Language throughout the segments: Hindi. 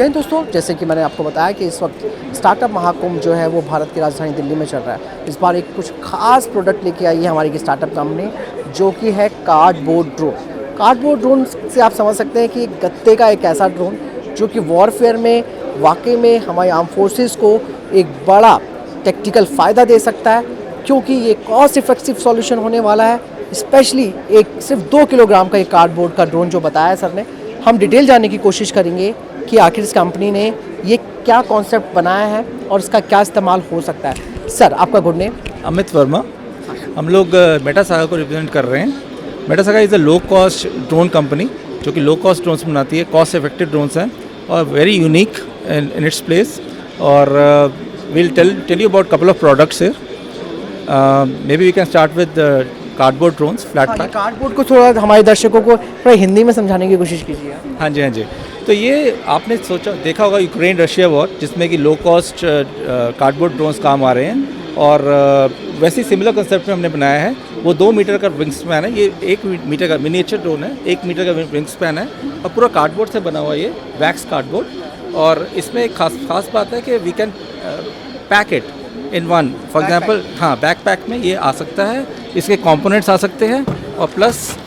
जय हिंद दोस्तों, जैसे कि मैंने आपको बताया कि इस वक्त स्टार्टअप महाकुंभ जो है वो भारत की राजधानी दिल्ली में चल रहा है। इस बार एक कुछ खास प्रोडक्ट लेके आई है हमारी स्टार्टअप कंपनी, जो कि है कार्डबोर्ड ड्रोन। कार्डबोर्ड ड्रोन से आप समझ सकते हैं कि एक गत्ते का एक ऐसा ड्रोन जो कि वॉरफेयर में वाकई में हमारी आर्म फोर्सेस को एक बड़ा टेक्टिकल फ़ायदा दे सकता है, क्योंकि ये कॉस्ट इफेक्टिव सॉल्यूशन होने वाला है। स्पेशली एक सिर्फ 2 किलोग्राम का एक कार्डबोर्ड का ड्रोन जो बताया सर ने, हम डिटेल जानने की कोशिश करेंगे कि आखिर इस कंपनी ने ये क्या कॉन्सेप्ट बनाया है और इसका क्या इस्तेमाल हो सकता है। सर, आपका गुड नेम? अमित वर्मा। हम लोग मेटासागा को रिप्रेजेंट कर रहे हैं। Metasaga is a low cost drone company जो कि लो कॉस्ट ड्रोन्स बनाती है, कॉस्ट इफेक्टिव ड्रोन्स हैं और very unique in its place. और we'll tell you about couple of products here. Maybe we can start with the cardboard drones, flat pack. Cardboard को थोड़ा हमारे दर्शकों को थोड़ा हिंदी में समझाने की कोशिश कीजिए। हाँ जी। तो ये आपने देखा होगा यूक्रेन रशिया वॉर, जिसमें कि लो कॉस्ट कार्डबोर्ड ड्रोन्स काम आ रहे हैं। और वैसे ही सिमिलर कंसेप्ट में हमने बनाया है। वो 2 मीटर का विंग स्पैन है, ये 1 मीटर का मिनिएचर ड्रोन है, 1 मीटर का विंग स्पैन है और पूरा कार्डबोर्ड से बना हुआ ये वैक्स कार्डबोर्ड। और इसमें एक खास बात है कि we can pack it in one. For example, हाँ, बैकपैक में ये आ सकता है, इसके कंपोनेंट्स आ सकते हैं और प्लस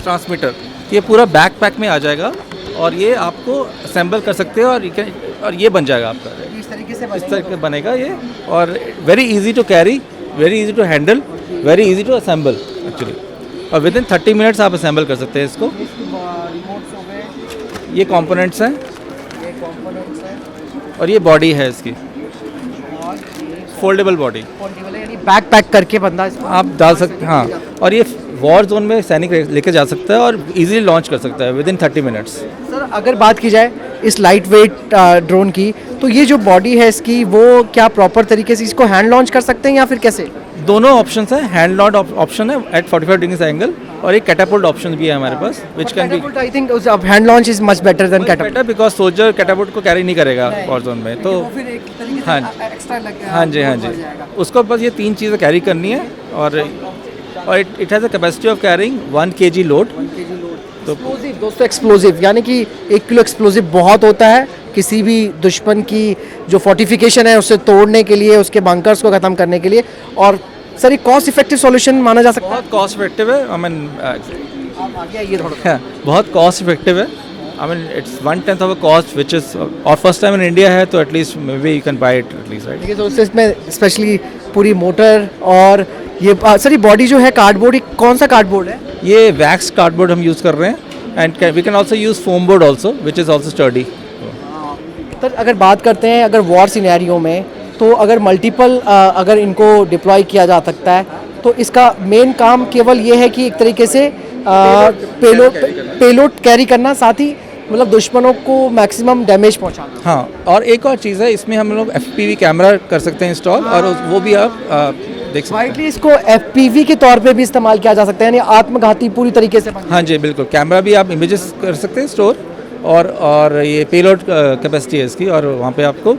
ट्रांसमीटर, ये पूरा बैकपैक में आ जाएगा और ये आपको असेंबल कर सकते हैं और ये बन जाएगा आपका। इस तरीके से बनेगा ये। और very easy to carry, very easy to handle, very easy to assemble actually. और विद इन 30 मिनट्स आप असेंबल कर सकते हैं इसको। ये कंपोनेंट्स हैं और ये बॉडी है इसकी, फोल्डेबल बॉडी, यानी बैक पैक करके बंदा आप डाल सकते हैं। हाँ, और ये वॉर जोन में सैनिक लेके जा सकता है और इजीली लॉन्च कर सकता है विद इन 30 मिनट्स। सर, अगर बात की जाए इस लाइट वेट ड्रोन की, तो ये जो बॉडी है इसकी, वो क्या प्रॉपर तरीके से इसको हैंड लॉन्च कर सकते हैं या फिर कैसे? दोनों ऑप्शंस हैं। हैंड लॉन्च ऑप्शन है एट 45 डिग्रीज एंगल और एक कैटापुल्ट ऑप्शन भी है हमारे पास, which can be. I think hand launch is much better than catapult, because soldier catapult को कैरी नहीं करेगा वॉर जोन में। तो फिर एक तरीके से एक्स्ट्रा हाँ जी, उसको बस ये 3 चीज़ें कैरी करनी है। और it has a capacity of carrying 1 kg load. तो एक्सप्लोजिव दोस्तों, एक्सप्लोजिव यानी कि 1 किलो एक्सप्लोजिव बहुत होता है किसी भी दुश्मन की जो फोर्टिफिकेशन है उसे तोड़ने के लिए, उसके बंकर्स को ख़त्म करने के लिए। और सर, ये कॉस्ट इफेक्टिव सॉल्यूशन माना जा सकता है? बहुत कॉस्ट इफेक्टिव है। आई मीन ये थोड़ा बहुत कॉस्ट इफेक्टिव है। I mean it's 1/10 of a cost which is, और फर्स्ट टाइम इन इंडिया है तो at least may be you can buy it at least, right. देखिए दोस्तों, इसमें स्पेशली पूरी मोटर और ये सर, ये बॉडी जो है कार्डबोर्ड, कौन सा कार्डबोर्ड है? ये वैक्स कार्डबोर्ड हम यूज़ कर रहे हैं and we can also use foam board also which is also sturdy. Sir, अगर बात करते हैं अगर वॉर सिनेरियो में, तो अगर मल्टीपल अगर इनको डिप्लॉय किया जा सकता है, तो इसका मेन काम केवल ये है कि एक तरीके से पेलोड कैरी करना, साथ ही मतलब दुश्मनों को मैक्सिमम डैमेज पहुंचाना। हाँ, और एक और चीज़ है, इसमें हम लोग FPV कैमरा कर सकते हैं इंस्टॉल, और वो भी आप देख सकते हैं। इसको FPV के तौर पे भी इस्तेमाल किया जा सकता है, यानी आत्मघाती पूरी तरीके से। हाँ जी, बिल्कुल। कैमरा भी आप इमेजेस कर सकते हैं स्टोर, और ये पेलोड कैपेसिटी है इसकी, और वहाँ पे आपको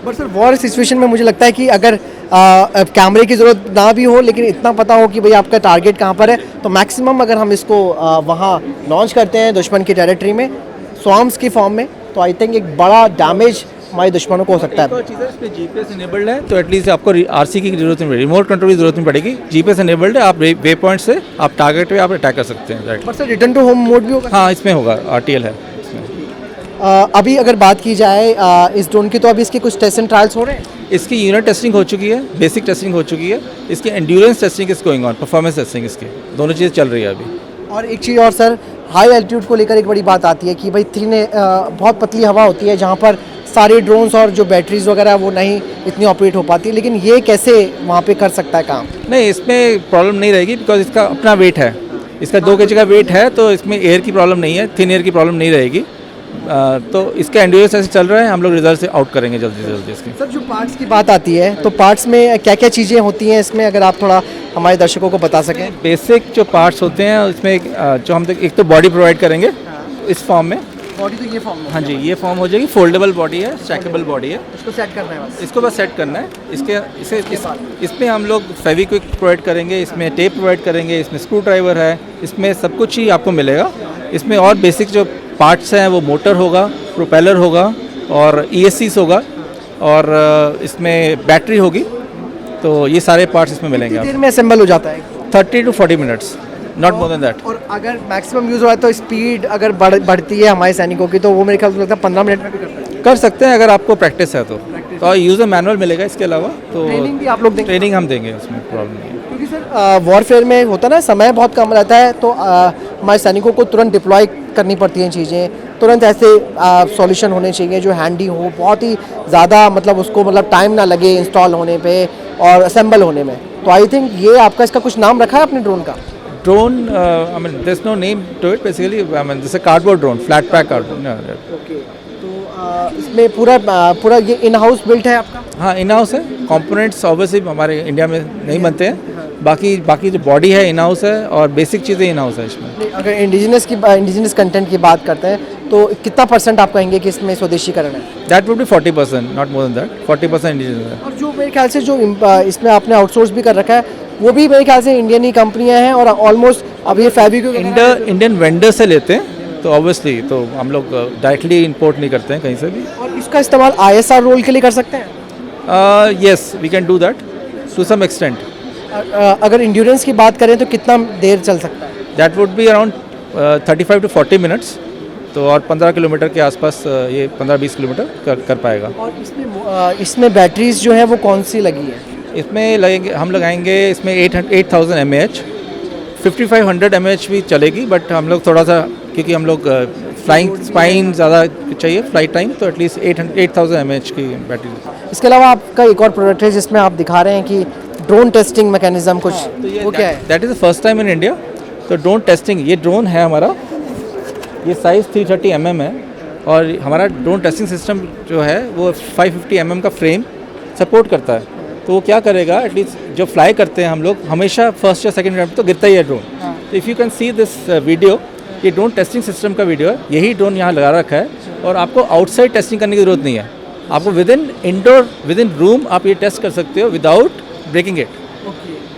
बट सर, वॉर सिचुएशन में मुझे लगता है कि अगर कैमरे की ज़रूरत ना भी हो, लेकिन इतना पता हो कि भाई आपका टारगेट कहाँ पर है, तो मैक्सिमम अगर हम इसको वहाँ लॉन्च करते हैं दुश्मन की टेरिटरी में, स्वाम्स की फॉर्म में, तो आई थिंक एक बड़ा डैमेज हमारे दुश्मनों को हो सकता है। एक और चीज़ है, इसमें GPS इनेबल्ड है, तो एटलीस्ट आपको RC की जरूरत नहीं पड़ेगी, रिमोट कंट्रोल की जरूरत नहीं पड़ेगी। GPS इनेबल्ड है, आप वे पॉइंट से आप टारगेट पे आप अटैक कर सकते हैं, right. But sir, return to home mode भी होगा? हाँ, इसमें होगा, RTL है। अभी अगर बात की जाए इस ड्रोन की, तो अभी इसके कुछ टेस्ट एंड ट्रायल्स हो रहे हैं? इसकी यूनिट टेस्टिंग हो चुकी है, बेसिक टेस्टिंग हो चुकी है, इसकी endurance testing is going on, performance testing इसकी, दोनों चीज़ें चल रही है अभी। और एक चीज़ और सर, हाई एल्टीट्यूड को लेकर एक बड़ी बात आती है कि भाई बहुत पतली हवा होती है जहाँ पर सारे ड्रोन्स और जो बैटरीज वगैरह वो नहीं इतनी ऑपरेट हो पाती, लेकिन ये कैसे वहाँ पे कर सकता है काम? नहीं, इसमें प्रॉब्लम नहीं रहेगी, बिकॉज इसका अपना वेट है, इसका 2 kg का वेट है, तो इसमें एयर की प्रॉब्लम नहीं है, थिन एयर की प्रॉब्लम नहीं रहेगी। तो इसका एंड्योरेंस ऐसे चल रहा है, हम लोग रिजल्ट से आउट करेंगे जल्दी से जल्दी इसकी। सर, जो पार्ट्स की बात आती है, तो पार्ट्स में क्या क्या चीज़ें होती हैं इसमें, अगर आप थोड़ा हमारे दर्शकों को बता सकें? बेसिक जो पार्ट्स होते हैं उसमें जो हम एक तो बॉडी प्रोवाइड करेंगे इस फॉर्म में। बॉडी तो ये फॉर्म में? हाँ जी, ये फॉर्म हो जाएगी, फोल्डेबल बॉडी है, स्टैकेबल बॉडी है। इसको सेट करना है बस? इसको बस सेट करना है। इसमें हम लोग फेविक्विक प्रोवाइड करेंगे, इसमें टेप प्रोवाइड करेंगे, इसमें स्क्रू ड्राइवर है, इसमें सब कुछ ही आपको मिलेगा। इसमें और बेसिक जो पार्ट्स हैं वो मोटर होगा, प्रोपेलर होगा और ESCs होगा और इसमें बैटरी होगी। तो ये सारे पार्ट्स इसमें मिलेंगे कितनी देर आपको। में असेंबल हो जाता है? 30 to 40 minutes, not more than that. और अगर मैक्सिमम यूज़ हो रहा है तो स्पीड अगर बढ़ती है हमारे सैनिकों की तो वो मेरे ख्याल से लगता है 15 मिनट में भी करता है। कर सकते हैं अगर आपको प्रैक्टिस है तो यूज़र मैनुअल मिलेगा इसके अलावा। तो ट्रेनिंग भी आप लोग देंगे? ट्रेनिंग हम देंगे, उसमें प्रॉब्लम नहीं है। क्योंकि सर वॉरफेयर में होता है ना, समय बहुत कम रहता है तो हमारे सैनिकों को तुरंत डिप्लॉय करनी पड़ती हैं चीज़ें, तुरंत ऐसे सॉल्यूशन होने चाहिए जो हैंडी हो, बहुत ही ज़्यादा मतलब उसको मतलब टाइम ना लगे इंस्टॉल होने पे और असेंबल होने में। तो आई थिंक ये आपका इसका कुछ नाम रखा है अपने ड्रोन का? Drone I mean there is no name to it, basically I mean this is cardboard drone, flat pack cardboard. Okay, तो इसमें पूरा ये इन हाउस बिल्ट है आपका? हाँ, इन हाउस है। कंपोनेंट्स ऑब्वियसली हमारे इंडिया में नहीं बनते हैं, बाकी जो बॉडी है इन हाउस है और बेसिक चीज़ें इन हाउस है इसमें। अगर इंडिजिनस कंटेंट की बात करते हैं तो कितना % आप कहेंगे कि इसमें स्वदेशीकरण है? That would B 40%, not more than that. 40% indigenous है। और जो मेरे ख्याल से जो इसमें आपने आउटसोर्स भी कर रखा है वो भी मेरे ख्याल से इंडियन ही कंपनियां हैं और ऑलमोस्ट अब ये फैब्रिक इंडियन वेंडर से लेते हैं, तो ऑब्वियसली तो हम लोग डायरेक्टली इंपोर्ट नहीं करते हैं कहीं से भी। और इसका इस्तेमाल ISR रोल के लिए कर सकते हैं? Yes, we can do that to some extent. अगर इंड्योरेंस की बात करें तो कितना देर चल सकता है? That would be around 35 to 40 minutes. तो और 15 किलोमीटर के आसपास ये 15-20 किलोमीटर कर पाएगा। और इसमें बैटरीज जो है वो कौन सी लगी है? इसमें लगेंगे, हम लगाएंगे इसमें 8000 mAh, 5500 mAh भी चलेगी, बट हम लोग थोड़ा सा क्योंकि हम लोग फ्लाइंग स्पाइन ज़्यादा चाहिए फ्लाइट टाइम, तो एटलीस्ट 8000 mAh की बैटरी। इसके अलावा आपका एक और प्रोडक्ट है जिसमें आप दिखा रहे हैं कि ड्रोन टेस्टिंग मैकेनिज्म कुछ, वो क्या है? That is the first time in India. तो ड्रोन टेस्टिंग, ये ड्रोन है हमारा, ये साइज़ 330 mm है और हमारा ड्रोन टेस्टिंग सिस्टम जो है वो 550 mm का फ्रेम सपोर्ट करता है। तो वो क्या करेगा, एटलीस्ट जो फ्लाई करते हैं हम लोग हमेशा फर्स्ट या सेकंड राउंड तो गिरता ही है ड्रोन। तो if you can see this video, ये ड्रोन टेस्टिंग सिस्टम का वीडियो है। यही ड्रोन यहाँ लगा रखा है और आपको आउटसाइड टेस्टिंग करने की ज़रूरत नहीं है। आपको विद इन रूम आप ये टेस्ट कर सकते हो विदाउट ब्रेकिंग इट।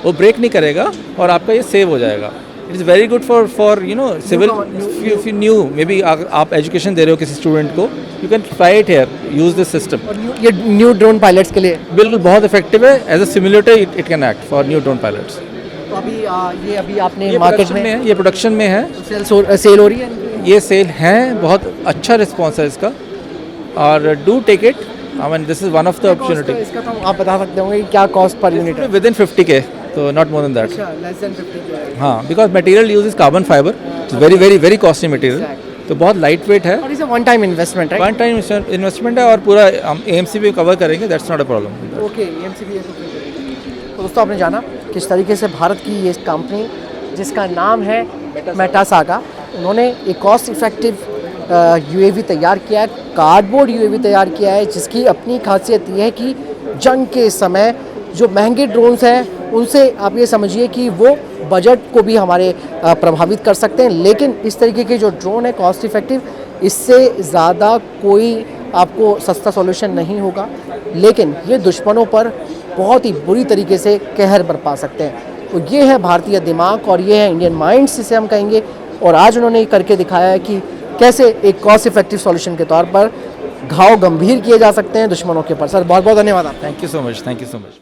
वो ब्रेक नहीं करेगा और आपका ये सेव हो जाएगा। It is very good for you know civil, if you new may be आप एजुकेशन दे रहे हो किसी स्टूडेंट को, you can try it here, use this system. ये न्यू ड्रोन पायलट्स के लिए बिल्कुल बहुत इफेक्टिव है। As a simulator it can act for new drone pilots. तो अभी आपने ये मार्केट प्रोडक्शन में है, ये प्रोडक्शन में है, सेल हो रही है? ये सेल है, बहुत अच्छा रिस्पॉन्स है इसका और do take it. I mean this is one of the opportunity. इसका तो आप बता सकते होंगे कि क्या कॉस्ट पर यूनिट है? विद इन 50K, तो not more than that. Less than 50K। हाँ, because material use is carbon fibre, very very very costly material, तो बहुत लाइट वेट है। और इसे वन टाइम इन्वेस्टमेंट है? वन टाइम इन्वेस्टमेंट है और पूरा हम AMC भी कवर करेंगे, that's not a problem. Okay, EMC भी है तो दोस्तों आपने जाना किस तरीके से भारत की ये कंपनी जिसका नाम है मेटासागा, उन्होंने एक कॉस्ट इफेक्टिव UAV तैयार किया है, कार्डबोर्ड UAV तैयार किया है, जिसकी अपनी खासियत ये है कि जंग के समय जो महंगे ड्रोन्स हैं उनसे आप ये समझिए कि वो बजट को भी हमारे प्रभावित कर सकते हैं, लेकिन इस तरीके के जो ड्रोन है कॉस्ट इफेक्टिव, इससे ज़्यादा कोई आपको सस्ता सॉल्यूशन नहीं होगा, लेकिन ये दुश्मनों पर बहुत ही बुरी तरीके से कहर बरपा सकते हैं। तो ये है भारतीय दिमाग और ये है इंडियन माइंड्स जिसे हम कहेंगे, और आज उन्होंने ये करके दिखाया है कि कैसे एक कॉस्ट इफेक्टिव सॉल्यूशन के तौर पर घाव गंभीर किए जा सकते हैं दुश्मनों के ऊपर। सर बहुत बहुत धन्यवाद आप। Thank you so much, thank you so much.